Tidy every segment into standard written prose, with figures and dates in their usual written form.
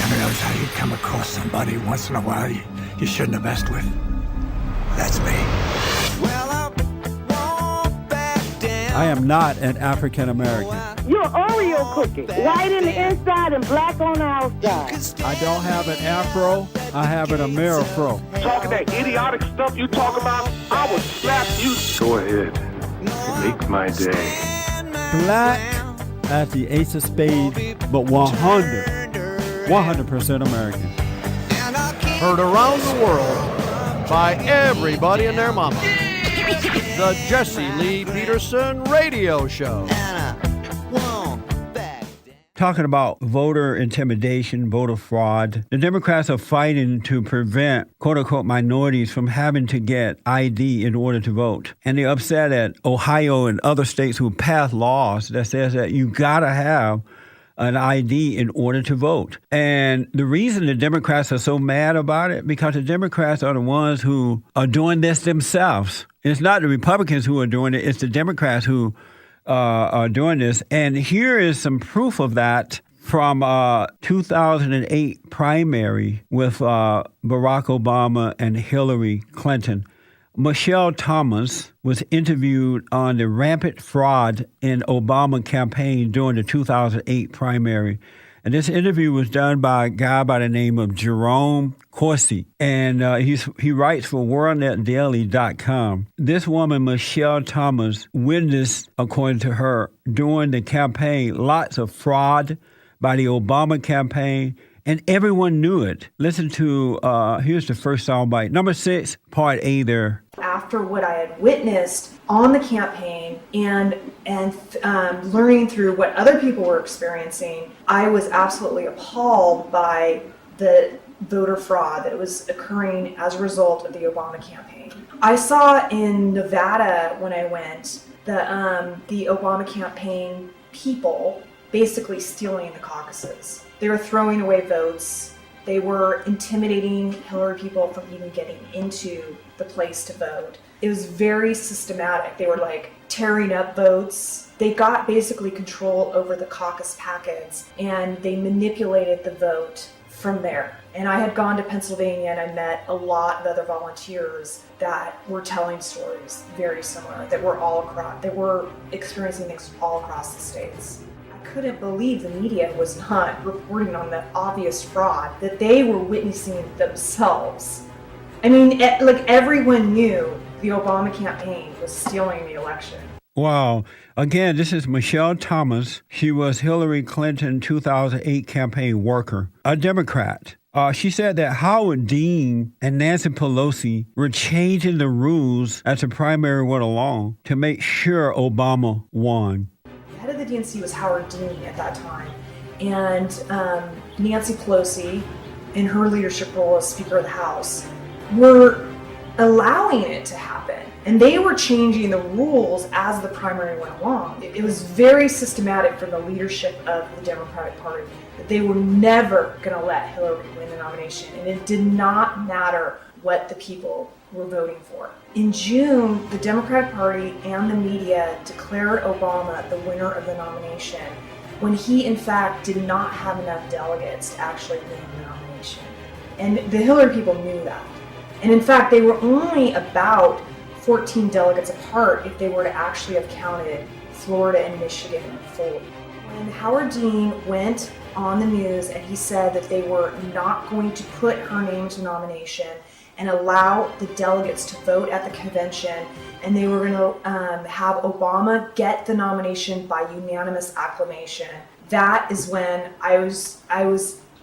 ever notice how you come across somebody once in a while you shouldn't have messed with? That's me. I am not an African American. You're an Oreo cookie, white in the inside and black on the outside. I don't have an afro, I have an Amerifro. Talking that idiotic stuff you talk about, I will slap you. Go ahead, make my day. Black as the ace of spades, but 100% American. Heard around the world by everybody and their mama. The Jesse Lee Peterson Radio Show. Talking about voter intimidation, voter fraud, the Democrats are fighting to prevent, quote-unquote, minorities from having to get ID in order to vote. And they're upset at Ohio and other states who passed laws that says that you got to have an ID in order to vote. And the reason the Democrats are so mad about it, because the Democrats are the ones who are doing this themselves. It's not the Republicans who are doing it, it's the Democrats who are doing this. And here is some proof of that from 2008 primary with Barack Obama and Hillary Clinton. Michelle Thomas was interviewed on the rampant fraud in Obama campaign during the 2008 primary. And this interview was done by a guy by the name of Jerome Corsi. And he writes for WorldNetDaily.com. This woman, Michelle Thomas, witnessed, according to her, during the campaign, lots of fraud by the Obama campaign, and everyone knew it. Listen to, here's the first soundbite. Number 6, part A there. After what I had witnessed on the campaign and learning through what other people were experiencing, I was absolutely appalled by the voter fraud that was occurring as a result of the Obama campaign. I saw in Nevada when I went the Obama campaign people basically stealing the caucuses. They were throwing away votes. They were intimidating Hillary people from even getting into the place to vote. It was very systematic. They were like tearing up votes. They got basically control over the caucus packets and they manipulated the vote from there. And I had gone to Pennsylvania and I met a lot of other volunteers that were telling stories very similar, that were experiencing things all across the states. I couldn't believe the media was not reporting on the obvious fraud that they were witnessing themselves. I mean, like everyone knew the Obama campaign was stealing the election. Wow. Again, this is Michelle Thomas. She was Hillary Clinton 2008 campaign worker, a Democrat. She said that Howard Dean and Nancy Pelosi were changing the rules as the primary went along to make sure Obama won. The head of the DNC was Howard Dean at that time. And Nancy Pelosi, in her leadership role as Speaker of the House, were allowing it to happen. And they were changing the rules as the primary went along. It was very systematic from the leadership of the Democratic Party that they were never going to let Hillary win the nomination. And it did not matter what the people were voting for. In June, the Democratic Party and the media declared Obama the winner of the nomination when he, in fact, did not have enough delegates to actually win the nomination. And the Hillary people knew that. And in fact, they were only about 14 delegates apart if they were to actually have counted Florida and Michigan fully. When Howard Dean went on the news and he said that they were not going to put her name to nomination and allow the delegates to vote at the convention, and they were going to have Obama get the nomination by unanimous acclamation, that is when I was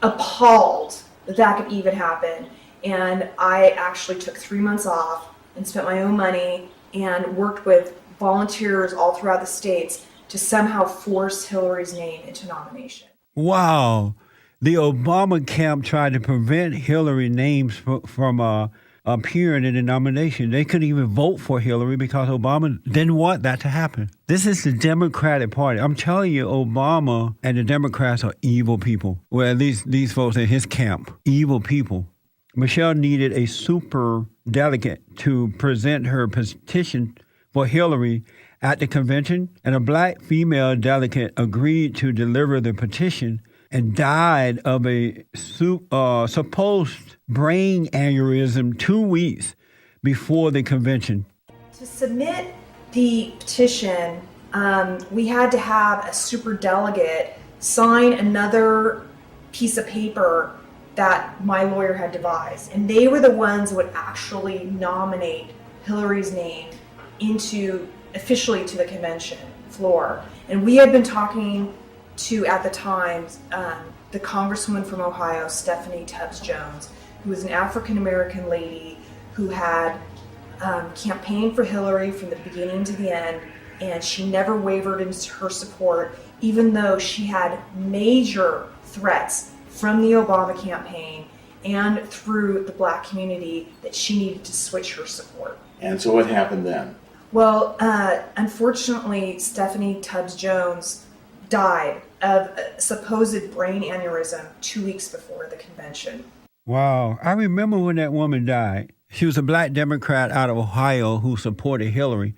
appalled that that could even happen. And I actually took 3 months off and spent my own money and worked with volunteers all throughout the states to somehow force Hillary's name into nomination. Wow. The Obama camp tried to prevent Hillary names from appearing in the nomination. They couldn't even vote for Hillary because Obama didn't want that to happen. This is the Democratic Party. I'm telling you, Obama and the Democrats are evil people. Well, at least these folks in his camp, evil people. Michelle needed a super delegate to present her petition for Hillary at the convention, and a black female delegate agreed to deliver the petition, and died of a supposed brain aneurysm 2 weeks before the convention. To submit the petition, we had to have a superdelegate sign another piece of paper that my lawyer had devised. And they were the ones who would actually nominate Hillary's name officially to the convention floor. And we had been talking to, at the time, the Congresswoman from Ohio, Stephanie Tubbs Jones, who was an African-American lady who had campaigned for Hillary from the beginning to the end, and she never wavered in her support, even though she had major threats from the Obama campaign and through the Black community that she needed to switch her support. And so what happened then? Well, unfortunately, Stephanie Tubbs Jones died of a supposed brain aneurysm 2 weeks before the convention. Wow. I remember when that woman died. She was a Black Democrat out of Ohio who supported Hillary.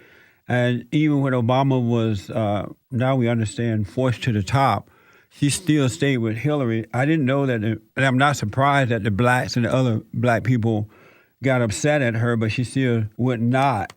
And even when Obama was, now we understand, forced to the top, she still stayed with Hillary. I didn't know that, and I'm not surprised that the blacks and the other Black people got upset at her, but she still would not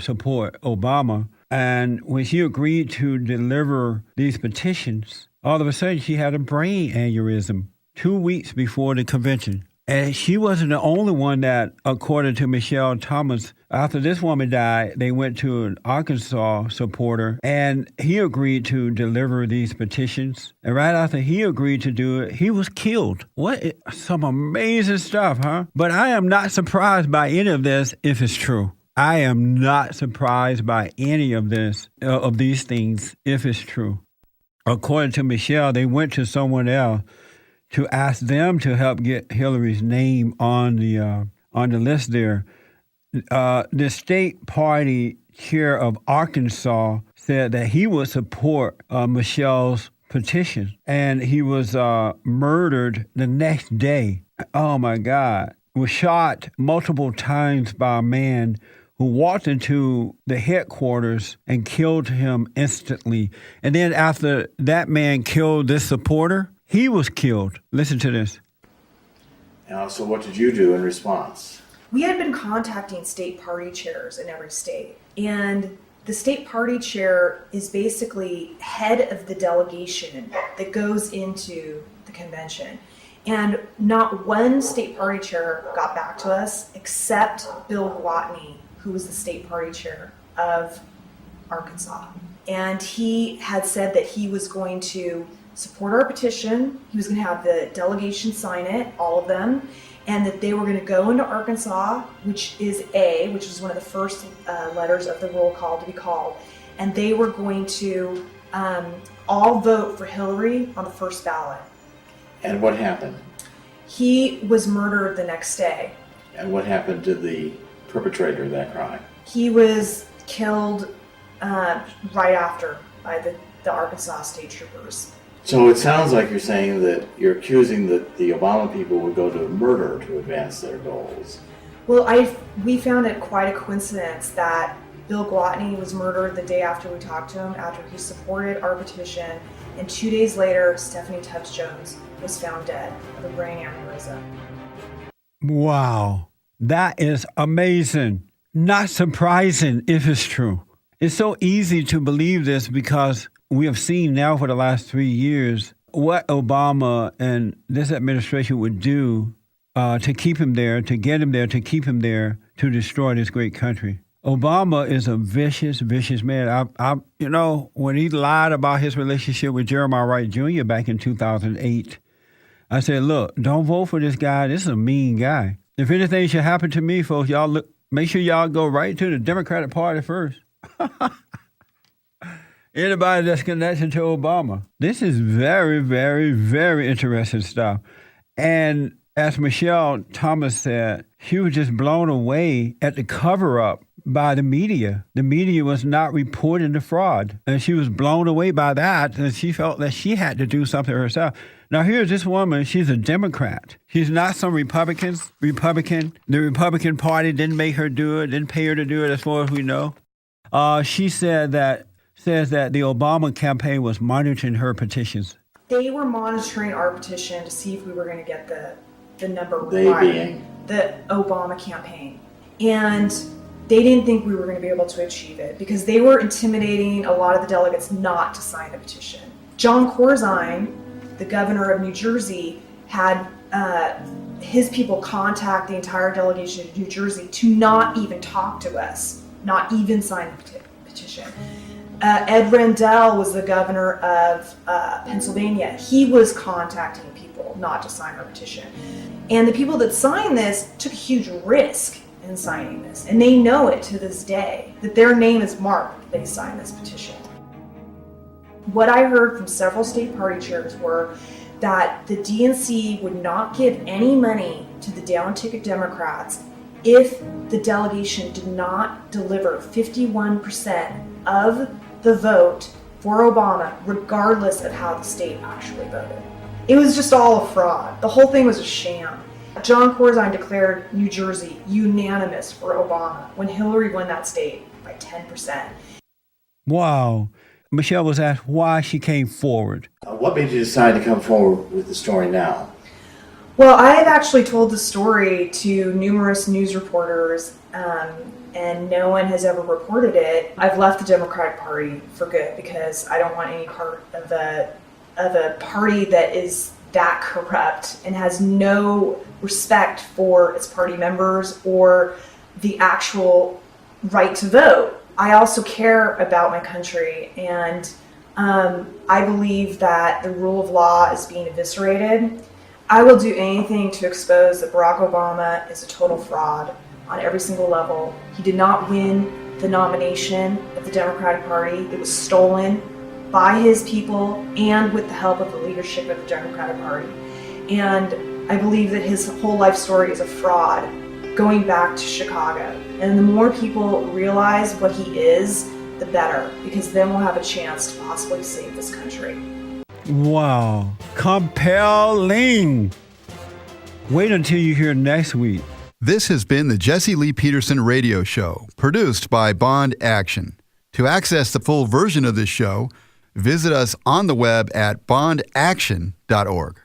support Obama. And when she agreed to deliver these petitions, all of a sudden she had a brain aneurysm 2 weeks before the convention. And she wasn't the only one that, according to Michelle Thomas, after this woman died, they went to an Arkansas supporter, and he agreed to deliver these petitions. And right after he agreed to do it, he was killed. What? Some amazing stuff, huh? But I am not surprised by any of this if it's true. I am not surprised by any of this, of these things, if it's true. According to Michelle, they went to someone else to ask them to help get Hillary's name on the list there. The state party chair of Arkansas said that he would support Michelle's petition, and he was murdered the next day. Oh my God. Was shot multiple times by a man who walked into the headquarters and killed him instantly. And then after that man killed this supporter, he was killed. Listen to this. So what did you do in response? We had been contacting state party chairs in every state. And the state party chair is basically head of the delegation that goes into the convention. And not one state party chair got back to us except Bill Gwatney, who was the state party chair of Arkansas. And he had said that he was going to support our petition. He was going to have the delegation sign it, all of them, and that they were going to go into Arkansas, which is one of the first letters of the roll call to be called, and they were going to all vote for Hillary on the first ballot. And what happened? He was murdered the next day. And what happened to the perpetrator of that crime? He was killed right after by the Arkansas state troopers. So it sounds like you're saying that you're accusing that the Obama people would go to murder to advance their goals. Well, we found it quite a coincidence that Bill Gwatney was murdered the day after we talked to him, after he supported our petition, and 2 days later, Stephanie Tubbs Jones was found dead of a brain aneurysm. Wow, that is amazing. Not surprising if it's true. It's so easy to believe this because we have seen now for the last 3 years what Obama and this administration would do to keep him there, to get him there, to keep him there, to destroy this great country. Obama is a vicious, vicious man. When he lied about his relationship with Jeremiah Wright Jr. back in 2008, I said, look, don't vote for this guy. This is a mean guy. If anything should happen to me, folks, make sure y'all go right to the Democratic Party first. Anybody that's connected to Obama. This is very, very, very interesting stuff. And as Michelle Thomas said, she was just blown away at the cover-up by the media. The media was not reporting the fraud. And she was blown away by that, and she felt that she had to do something herself. Now, here's this woman. She's a Democrat. She's not some Republican. The Republican Party didn't make her do it, didn't pay her to do it, as far as we know. She says that the Obama campaign was monitoring her petitions. They were monitoring our petition to see if we were going to get the number They one, being? the Obama campaign. And they didn't think we were going to be able to achieve it because they were intimidating a lot of the delegates not to sign the petition. John Corsi, the governor of New Jersey, had his people contact the entire delegation of New Jersey to not even talk to us, not even sign the petition. Ed Rendell was the governor of Pennsylvania. He was contacting people not to sign our petition. And the people that signed this took a huge risk in signing this. And they know it to this day, that their name is marked if they sign this petition. What I heard from several state party chairs were that the DNC would not give any money to the down-ticket Democrats if the delegation did not deliver 51% of the vote for Obama, regardless of how the state actually voted. It was just all a fraud. The whole thing was a sham. John Corsi declared New Jersey unanimous for Obama when Hillary won that state by 10%. Wow. Michelle was asked why she came forward. What made you decide to come forward with the story now? Well, I have actually told the story to numerous news reporters, and no one has ever reported it. I've left the Democratic Party for good because I don't want any part of a party that is that corrupt and has no respect for its party members or the actual right to vote. I also care about my country, and I believe that the rule of law is being eviscerated. I will do anything to expose that Barack Obama is a total fraud on every single level. He did not win the nomination of the Democratic Party. It was stolen by his people and with the help of the leadership of the Democratic Party. And I believe that his whole life story is a fraud going back to Chicago. And the more people realize what he is, the better, because then we'll have a chance to possibly save this country. Wow. Compelling. Wait until you hear next week. This has been the Jesse Lee Peterson Radio Show, produced by Bond Action. To access the full version of this show, visit us on the web at bondaction.org.